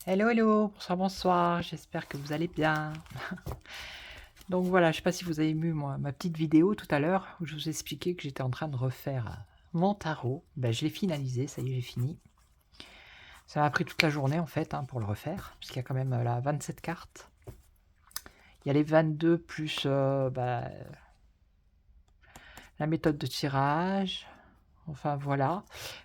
Hello, hello, bonsoir, bonsoir, j'espère que vous allez bien. Donc voilà, je sais pas si vous avez vu ma petite vidéo tout à l'heure où je vous expliquais que j'étais en train de refaire mon tarot. Ben, je l'ai finalisé, ça y est, j'ai fini. Ça m'a pris toute la journée en fait pour le refaire, puisqu'il y a quand même là 27 cartes. Il y a les 22 plus la méthode de tirage. Enfin voilà.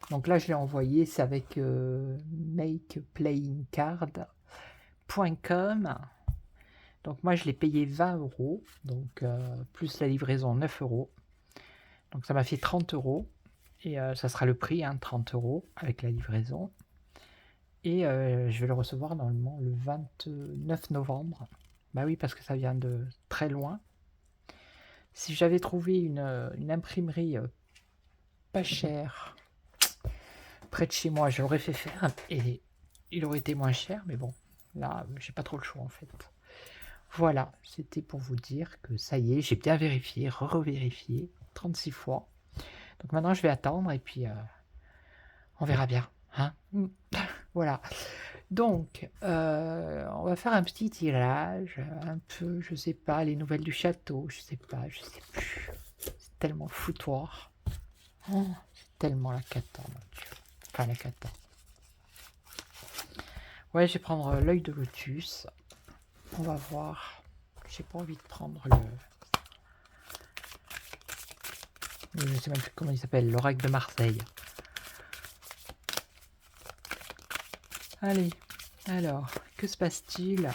Donc là, je l'ai envoyé, c'est avec makeplayingcard.com. Donc moi, je l'ai payé 20 €, donc plus la livraison 9 €. Donc ça m'a fait 30 € et ça sera le prix, 30 € avec la livraison. Et je vais le recevoir normalement le 29 novembre. Bah oui, parce que ça vient de très loin. Si j'avais trouvé une imprimerie pas chère près de chez moi, je l'aurais fait faire et il aurait été moins cher. Mais bon, là, j'ai pas trop le choix en fait. Voilà, c'était pour vous dire que ça y est, j'ai bien vérifié, revérifié 36 fois. Donc maintenant, je vais attendre et puis on verra bien. Hein. Voilà. Donc, on va faire un petit tirage, un peu, je sais pas, les nouvelles du château, je sais pas, je sais plus. C'est tellement foutoir. Oh, c'est tellement la cata, mon Dieu. Enfin, la cata. Ouais, je vais prendre l'œil de lotus. On va voir. J'ai pas envie de prendre je sais même plus comment il s'appelle, l'oracle de Marseille. Allez, alors, que se passe-t-il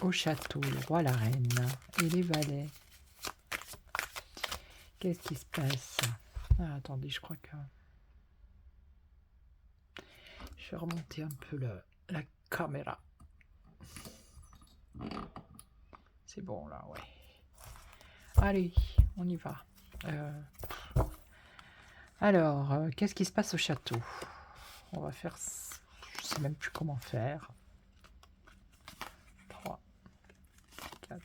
au château, le roi, la reine et les valets? Qu'est-ce qui se passe? Ah, attendez, je crois que... Je vais remonter un peu la caméra. C'est bon, là, ouais. Allez, on y va. Alors, qu'est-ce qui se passe au château? On va faire... Je sais même plus comment faire. 3, 4,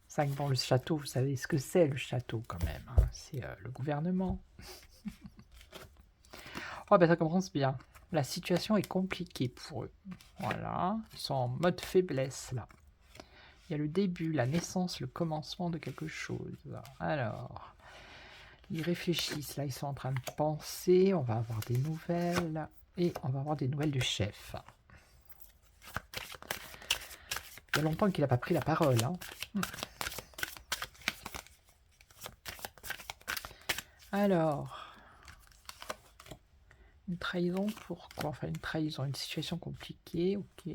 5. Bon, le château, vous savez ce que c'est, le château, quand même. C'est le gouvernement. Oh, ben ça commence bien. La situation est compliquée pour eux. Voilà, ils sont en mode faiblesse, là. Il y a le début, la naissance, le commencement de quelque chose. Alors, ils réfléchissent, là, ils sont en train de penser. On va avoir des nouvelles. Et on va avoir des nouvelles du chef. Il y a longtemps qu'il n'a pas pris la parole. Alors, une trahison, pourquoi? Enfin, une trahison, une situation compliquée, ok.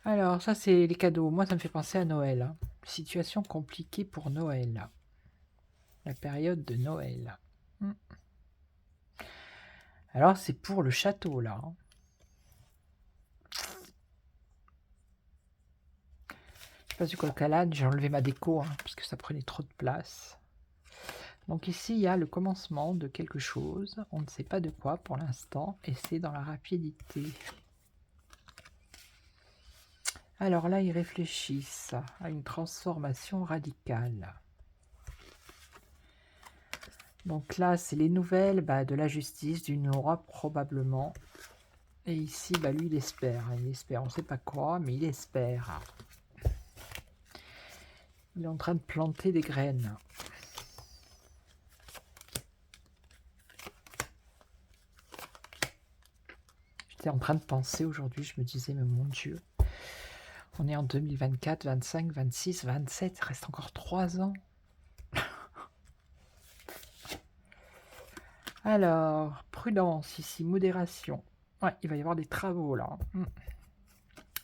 Alors, ça, c'est les cadeaux. Moi, ça me fait penser à Noël. Situation compliquée pour Noël. La période de Noël. Alors, c'est pour le château, là. Je passe du coq à l'âne, j'ai enlevé ma déco, parce que ça prenait trop de place. Donc ici, il y a le commencement de quelque chose. On ne sait pas de quoi pour l'instant, et c'est dans la rapidité. Alors là, ils réfléchissent à une transformation radicale. Donc là, c'est les nouvelles de la justice, d'une loi probablement. Et ici, lui, il espère. Il espère, on ne sait pas quoi, mais il espère. Il est en train de planter des graines. J'étais en train de penser aujourd'hui, je me disais, mais mon Dieu, on est en 2024, 25, 26, 27, il reste encore 3 ans. Alors, prudence ici, modération. Ouais, il va y avoir des travaux là.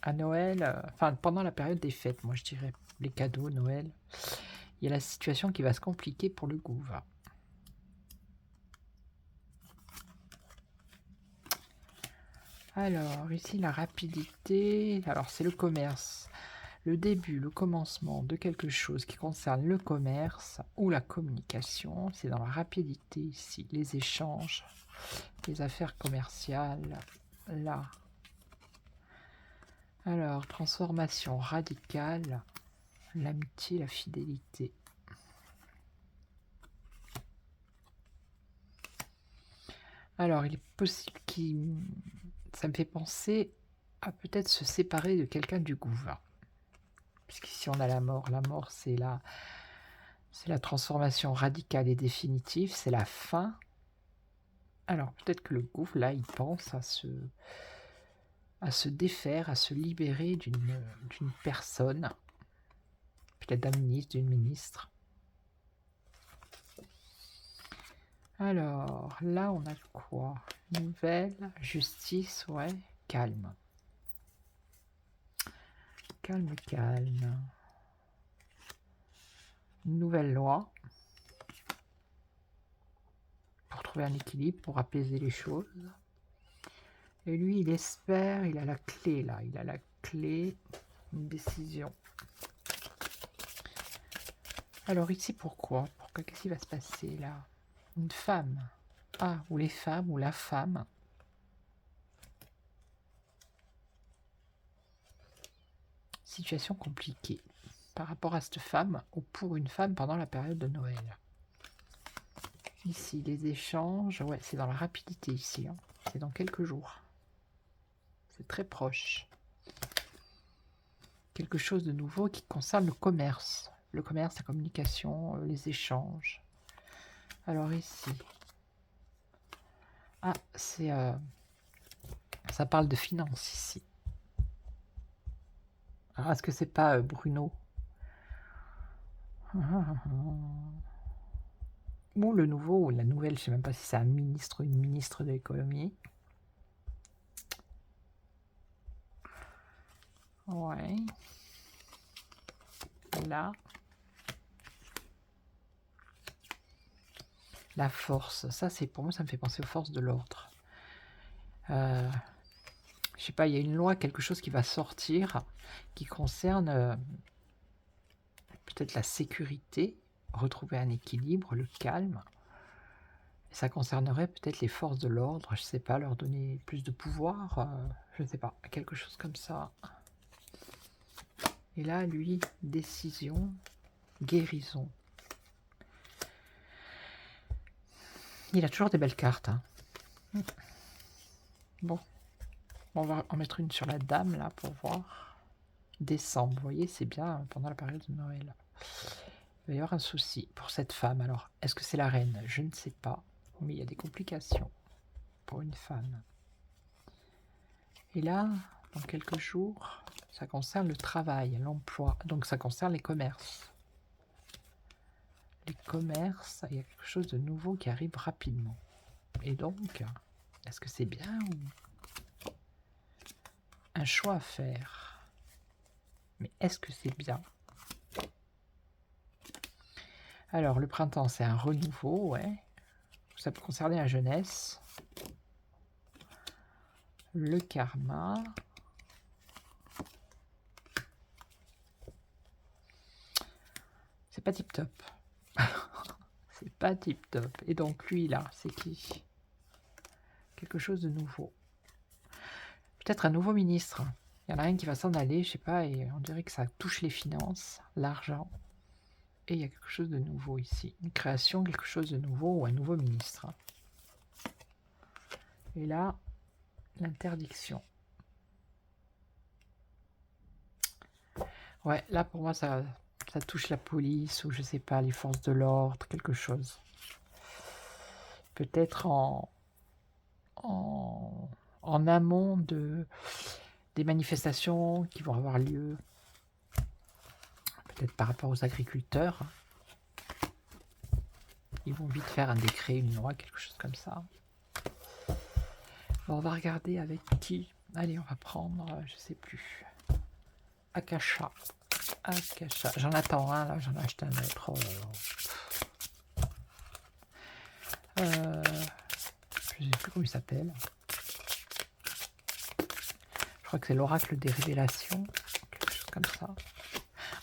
À Noël, enfin pendant la période des fêtes, moi je dirais, les cadeaux, Noël. Il y a la situation qui va se compliquer pour le gouv. Alors, ici la rapidité, alors c'est le commerce. Le début, le commencement de quelque chose qui concerne le commerce ou la communication, c'est dans la rapidité ici, les échanges, les affaires commerciales, là. Alors, transformation radicale, l'amitié, la fidélité. Alors, il est possible qu'il... Ça me fait penser à peut-être se séparer de quelqu'un du gouvernement. Puisqu'ici, on a la mort. La mort, c'est la transformation radicale et définitive, c'est la fin. Alors, peut-être que le gouffre, là, il pense à se défaire, à se libérer d'une personne, peut-être d'un ministre, d'une ministre. Alors, là, on a quoi? Nouvelle, justice, ouais, calme. Calme, calme. Nouvelle loi. Pour trouver un équilibre, pour apaiser les choses. Et lui, il espère, il a la clé, là. Il a la clé, une décision. Alors ici, pourquoi? Qu'est-ce qui va se passer, là? Une femme. Ah, ou les femmes, ou la femme. Situation compliquée par rapport à cette femme ou pour une femme pendant la période de Noël. Ici, les échanges, ouais, c'est dans la rapidité ici. Hein. C'est dans quelques jours. C'est très proche. Quelque chose de nouveau qui concerne le commerce. Le commerce, la communication, les échanges. Alors ici. Ah, c'est... ça parle de finances ici. Alors, est-ce que c'est pas Bruno? Ou le nouveau, ou la nouvelle, je sais même pas si c'est un ministre ou une ministre de l'économie. Ouais. Là. La force, ça c'est pour moi, ça me fait penser aux forces de l'ordre. Je sais pas, il y a une loi, quelque chose qui va sortir, qui concerne peut-être la sécurité, retrouver un équilibre, le calme. Et ça concernerait peut-être les forces de l'ordre, je sais pas, leur donner plus de pouvoir, je sais pas, quelque chose comme ça. Et là, lui, décision, guérison. Il a toujours des belles cartes. Hein. Bon, on va en mettre une sur la dame, là, pour voir. Décembre, vous voyez, c'est bien pendant la période de Noël. Il va y avoir un souci pour cette femme. Alors, est-ce que c'est la reine? Je ne sais pas. Mais il y a des complications pour une femme. Et là, dans quelques jours, ça concerne le travail, l'emploi. Donc, ça concerne les commerces. Les commerces, il y a quelque chose de nouveau qui arrive rapidement. Et donc, est-ce que c'est bien ou un choix à faire? Mais est-ce que c'est bien? Alors, le printemps, c'est un renouveau, ouais. Ça peut concerner la jeunesse. Le karma. C'est pas tip top. C'est pas tip top. Et donc, lui, là, c'est qui? Quelque chose de nouveau. Peut-être un nouveau ministre. Il y en a un qui va s'en aller, je sais pas, et on dirait que ça touche les finances, l'argent. Et il y a quelque chose de nouveau ici. Une création, quelque chose de nouveau ou un nouveau ministre. Et là, l'interdiction. Ouais, là pour moi ça touche la police ou je sais pas, les forces de l'ordre, quelque chose. Peut-être en amont des manifestations qui vont avoir lieu. Peut-être par rapport aux agriculteurs. Ils vont vite faire un décret, une loi, quelque chose comme ça. Bon, on va regarder avec qui. Allez, on va prendre, je sais plus. Akasha. Akasha. J'en attends un, là, j'en ai acheté un autre. Oh là là. Je sais plus comment il s'appelle. Je crois que c'est l'oracle des révélations. Quelque chose comme ça.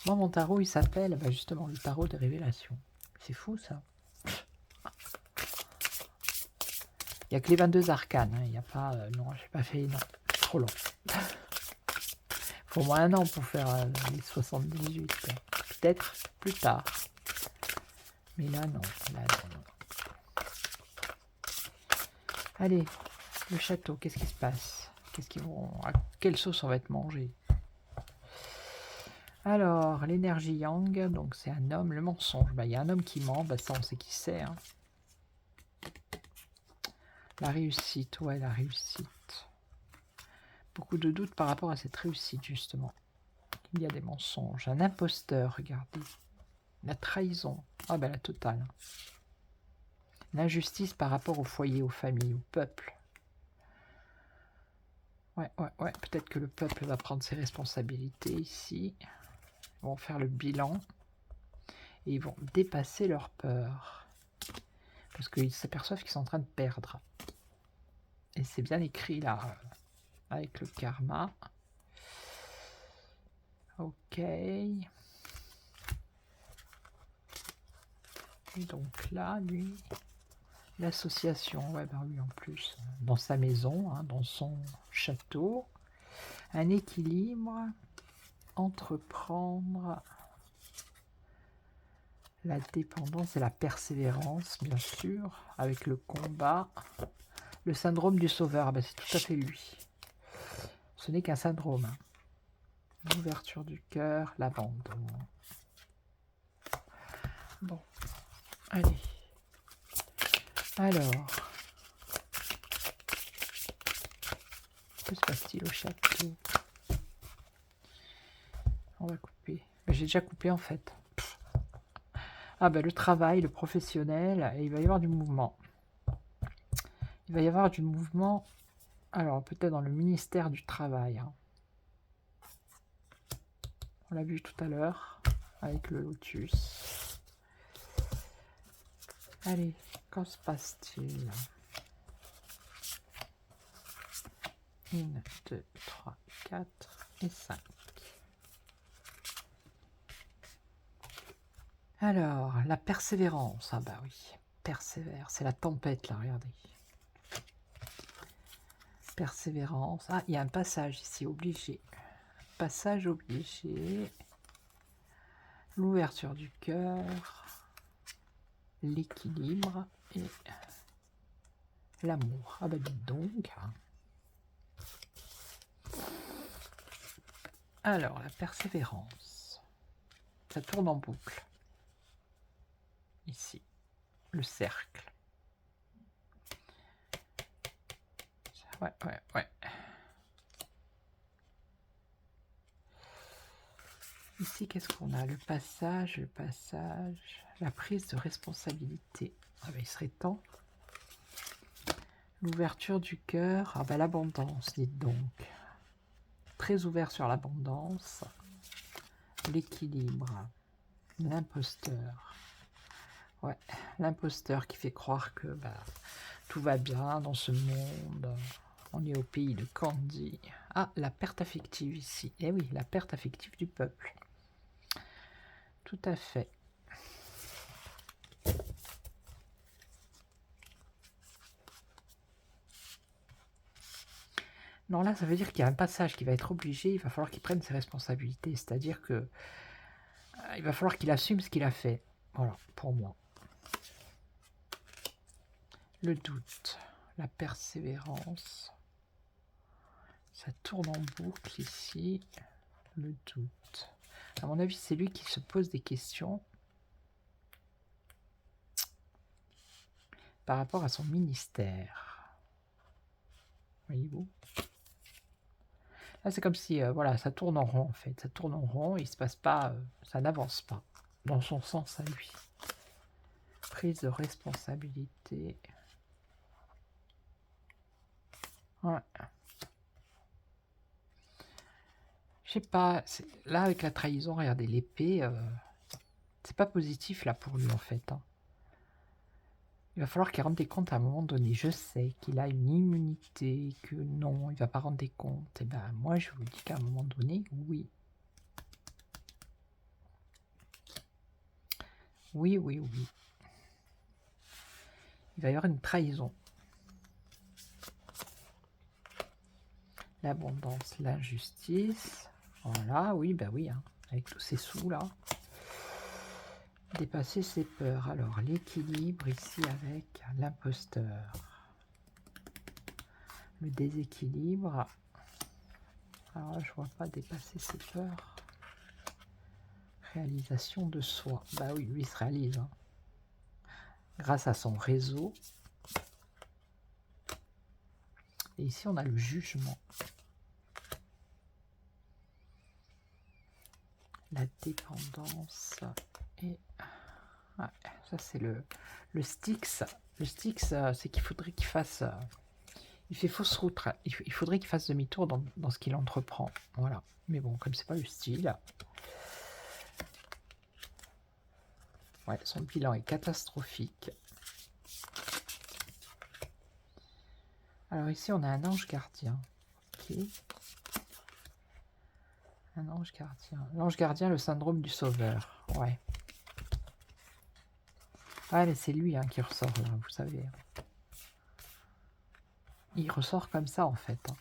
Moi, mon tarot, il s'appelle justement le tarot des révélations. C'est fou, ça. Il n'y a que les 22 arcanes. Hein. Il n'y a pas... non, j'ai pas fait... Non, c'est trop long. Faut au moins un an pour faire les 78. Peut-être plus tard. Mais là, non. Là, non. Allez, le château, qu'est-ce qui se passe? Qu'est-ce qu'ils vont... À quelle sauce on va être mangé? Alors, l'énergie yang, donc c'est un homme, le mensonge. Bah, il y a un homme qui ment, bah, ça on sait qui c'est. Hein. La réussite, ouais, la réussite. Beaucoup de doutes par rapport à cette réussite, justement. Il y a des mensonges. Un imposteur, regardez. La trahison. Ah ben la totale. L'injustice par rapport au foyer, aux familles, au peuple. Ouais. Peut-être que le peuple va prendre ses responsabilités ici. Ils vont faire le bilan. Et ils vont dépasser leur peur. Parce qu'ils s'aperçoivent qu'ils sont en train de perdre. Et c'est bien écrit là, avec le karma. Ok. Et donc là, lui, l'association, ouais, bah oui, en plus, dans sa maison, hein, dans son château, un équilibre, entreprendre, la dépendance et la persévérance, bien sûr, avec le combat, le syndrome du sauveur, bah, c'est tout à fait lui. Ce n'est qu'un syndrome. Hein. L'ouverture du cœur, l'abandon. Bon, allez. Alors, que se passe-t-il au château? On va couper. J'ai déjà coupé en fait. Ah ben le travail, le professionnel, et il va y avoir du mouvement. Il va y avoir du mouvement, alors peut-être dans le ministère du Travail. Hein. On l'a vu tout à l'heure avec le lotus. Allez, qu'en se passe-t-il? 1, 2, 3, 4 et 5. Alors, la persévérance. Ah bah oui, persévère. C'est la tempête là, regardez. Persévérance. Ah, il y a un passage ici, obligé. Passage obligé. L'ouverture du cœur. L'équilibre et l'amour. Ah bah dites donc. Alors, la persévérance. Ça tourne en boucle. Ici, le cercle. Ouais. Ici, qu'est-ce qu'on a? Le passage, la prise de responsabilité. Ah ben, il serait temps. L'ouverture du cœur, ah ben, l'abondance, dites donc. Très ouvert sur l'abondance. L'équilibre. L'imposteur. Ouais, l'imposteur qui fait croire que bah, tout va bien dans ce monde. On est au pays de Candy. Ah, la perte affective ici. Eh oui, la perte affective du peuple. Tout à fait. Non, là, ça veut dire qu'il y a un passage qui va être obligé. Il va falloir qu'il prenne ses responsabilités. C'est-à-dire que il va falloir qu'il assume ce qu'il a fait. Voilà, pour moi. Le doute, la persévérance. Ça tourne en boucle ici. Le doute. À mon avis, c'est lui qui se pose des questions par rapport à son ministère. Voyez-vous? Là, c'est comme si, voilà, ça tourne en rond, en fait. Ça tourne en rond, il se passe pas, ça n'avance pas dans son sens à lui. Prise de responsabilité. Ouais. Je sais pas, là, avec la trahison, regardez, l'épée, c'est pas positif, là, pour lui, en fait. Hein. Il va falloir qu'il rende des comptes à un moment donné. Je sais qu'il a une immunité, que non, il va pas rendre des comptes. Et ben moi, je vous dis qu'à un moment donné, oui. Oui. Il va y avoir une trahison. L'abondance, l'injustice. Voilà, oui, ben oui, hein, avec tous ces sous-là. Dépasser ses peurs. Alors, l'équilibre ici avec l'imposteur. le déséquilibre. Alors là, je vois pas dépasser ses peurs. Réalisation de soi. Bah oui, lui il se réalise. Hein. Grâce à son réseau. Et ici, on a le jugement. La dépendance. Et ouais, ça, c'est le Styx. Le Styx, c'est qu'il faudrait qu'il fasse... il fait fausse route. Il faudrait qu'il fasse demi-tour dans ce qu'il entreprend. Voilà. Mais bon, comme c'est pas le style... Ouais, son bilan est catastrophique. Alors ici, on a un ange gardien. Ok. Un ange gardien. L'ange gardien, le syndrome du sauveur. Ouais. Ah, mais c'est lui hein, qui ressort là, vous savez. Il ressort comme ça, en fait. Hein.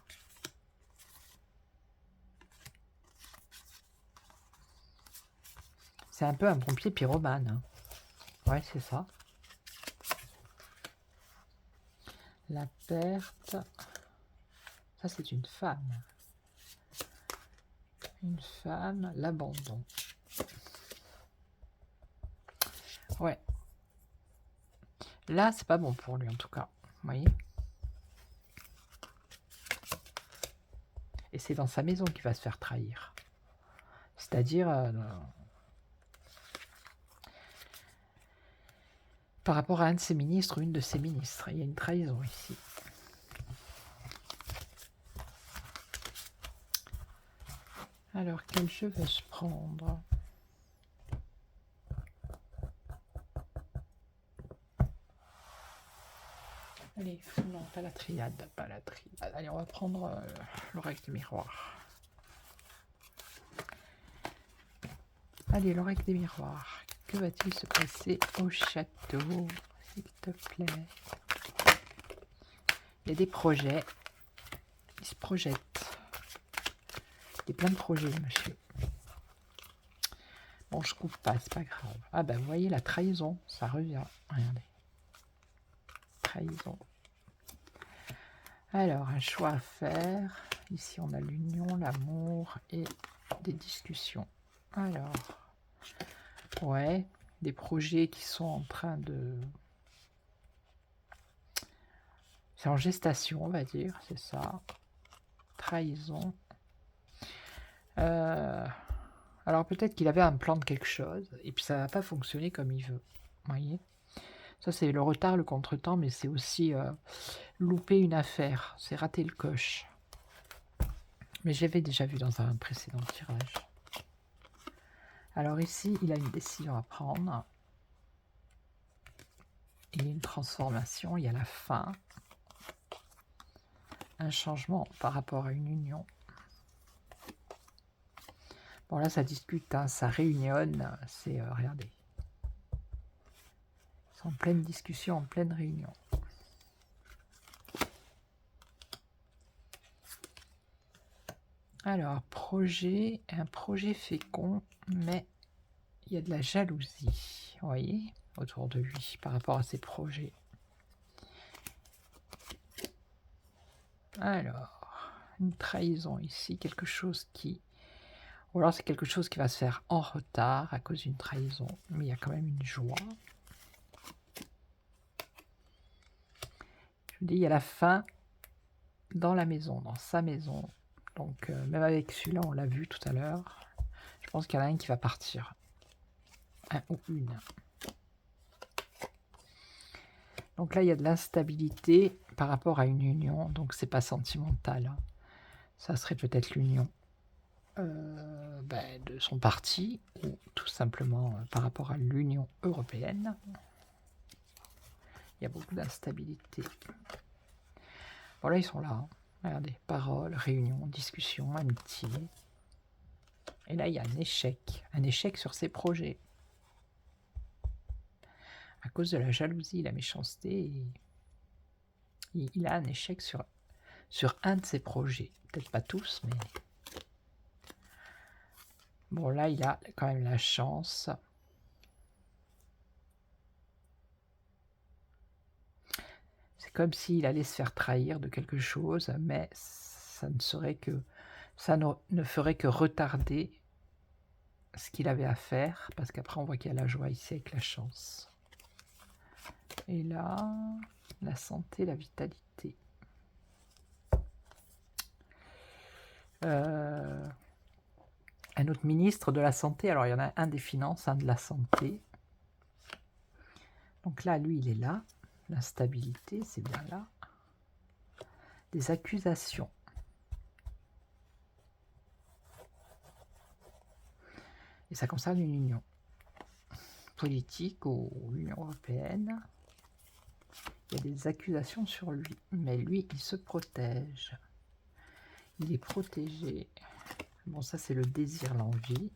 C'est un peu un pompier pyromane. Hein. Ouais, c'est ça. La perte. Ça, c'est une femme. Une femme, l'abandon. Ouais. Là, c'est pas bon pour lui, en tout cas. Vous voyez? Et c'est dans sa maison qu'il va se faire trahir. C'est-à-dire... par rapport à un de ses ministres ou une de ses ministres. Il y a une trahison ici. Alors, quel jeu vais-je prendre? Allez, non, pas la triade, pas la triade. Allez, on va prendre l'oreille des miroirs. Allez, l'oreille des miroirs. Que va-t-il se passer au château, s'il te plaît? Il y a des projets. Il se projette. Il y a plein de projets, monsieur. Bon, je coupe pas, c'est pas grave. Ah ben, vous voyez, la trahison, ça revient. Regardez. Trahison. Alors, un choix à faire. Ici, on a l'union, l'amour et des discussions. Alors, ouais, des projets qui sont en train de... C'est en gestation, on va dire, c'est ça. Trahison. Alors, peut-être qu'il avait un plan de quelque chose, et puis ça va pas fonctionner comme il veut. Vous voyez? Ça, c'est le retard, le contretemps, mais c'est aussi louper une affaire. C'est rater le coche. Mais j'avais déjà vu dans un précédent tirage. Alors ici, il a une décision à prendre. Il y a une transformation, il y a la fin. Un changement par rapport à une union. Bon là, ça discute, hein, ça réunionne. C'est, regardez. Ils sont en pleine discussion, en pleine réunion. Alors, projet, un projet fécond, mais il y a de la jalousie, vous voyez, autour de lui, par rapport à ses projets. Alors, une trahison ici, quelque chose qui... Ou alors c'est quelque chose qui va se faire en retard à cause d'une trahison, mais il y a quand même une joie. Je vous dis, il y a la fin dans la maison, dans sa maison. Donc, même avec celui-là, on l'a vu tout à l'heure. Je pense qu'il y en a un qui va partir. Un ou une. Donc là, il y a de l'instabilité par rapport à une union. Donc, c'est pas sentimental. Hein. Ça serait peut-être l'union de son parti ou tout simplement par rapport à l'Union européenne. Il y a beaucoup d'instabilité. Bon, là, ils sont là. Hein. Regardez, paroles, réunions, discussions, amitié. Et là, il y a un échec sur ses projets. À cause de la jalousie, la méchanceté, il a un échec sur un de ses projets. Peut-être pas tous, mais... Bon, là, il a quand même la chance. C'est comme s'il allait se faire trahir de quelque chose, mais ça ne serait que ça ne ferait que retarder ce qu'il avait à faire, parce qu'après on voit qu'il y a la joie ici avec la chance. Et là, la santé, la vitalité. Un autre ministre de la santé, alors il y en a un des finances, un de la santé. Donc là, lui, il est là. L'instabilité, c'est bien là. Des accusations. Et ça concerne une union politique ou l'Union européenne. Il y a des accusations sur lui, mais lui, il se protège. Il est protégé. Bon, ça, c'est le désir, l'envie.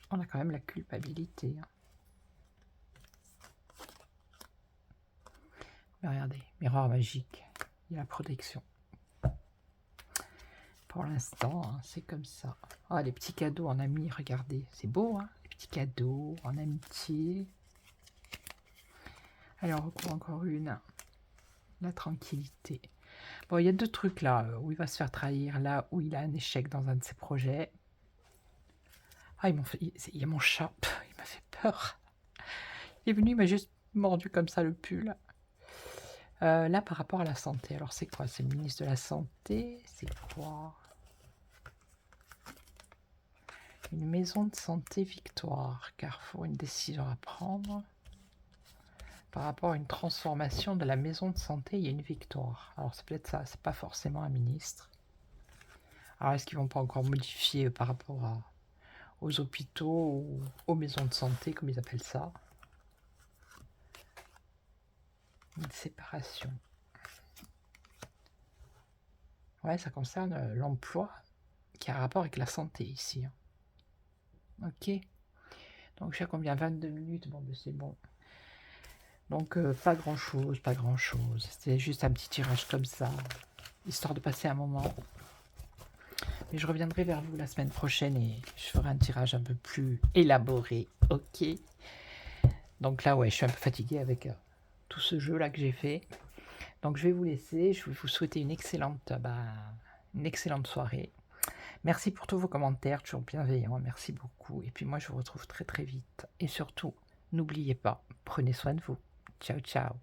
On a quand même la culpabilité. Mais regardez, miroir magique. Il y a la protection. Pour l'instant, hein, c'est comme ça. Ah, les petits cadeaux en ami, regardez. C'est beau, hein, les petits cadeaux en amitié. Alors, encore une. La tranquillité. Bon, il y a deux trucs là, où il va se faire trahir, là où il a un échec dans un de ses projets. Ah, il y a mon chat, il m'a fait peur. Il est venu, il m'a juste mordu comme ça le pull. Là, par rapport à la santé, alors c'est quoi? C'est le ministre de la Santé, c'est quoi? Une maison de santé Victoire, Carrefour, une décision à prendre. Par rapport à une transformation de la maison de santé, il y a une victoire. Alors c'est peut-être ça, c'est pas forcément un ministre. Alors est-ce qu'ils vont pas encore modifier par rapport aux hôpitaux ou aux maisons de santé, comme ils appellent ça? Une séparation. Ouais, ça concerne l'emploi qui a rapport avec la santé ici. Ok. Donc, je sais combien? 22 minutes. Bon, ben, c'est bon. Donc, pas grand-chose, pas grand-chose. C'était juste un petit tirage comme ça, histoire de passer un moment. Mais je reviendrai vers vous la semaine prochaine et je ferai un tirage un peu plus élaboré. Ok. Donc là, ouais, je suis un peu fatiguée avec tout ce jeu-là que j'ai fait. Donc, je vais vous laisser. Je vais vous souhaiter une excellente soirée. Merci pour tous vos commentaires, toujours bienveillants. Merci beaucoup. Et puis moi, je vous retrouve très très vite. Et surtout, n'oubliez pas, prenez soin de vous. Ciao, ciao.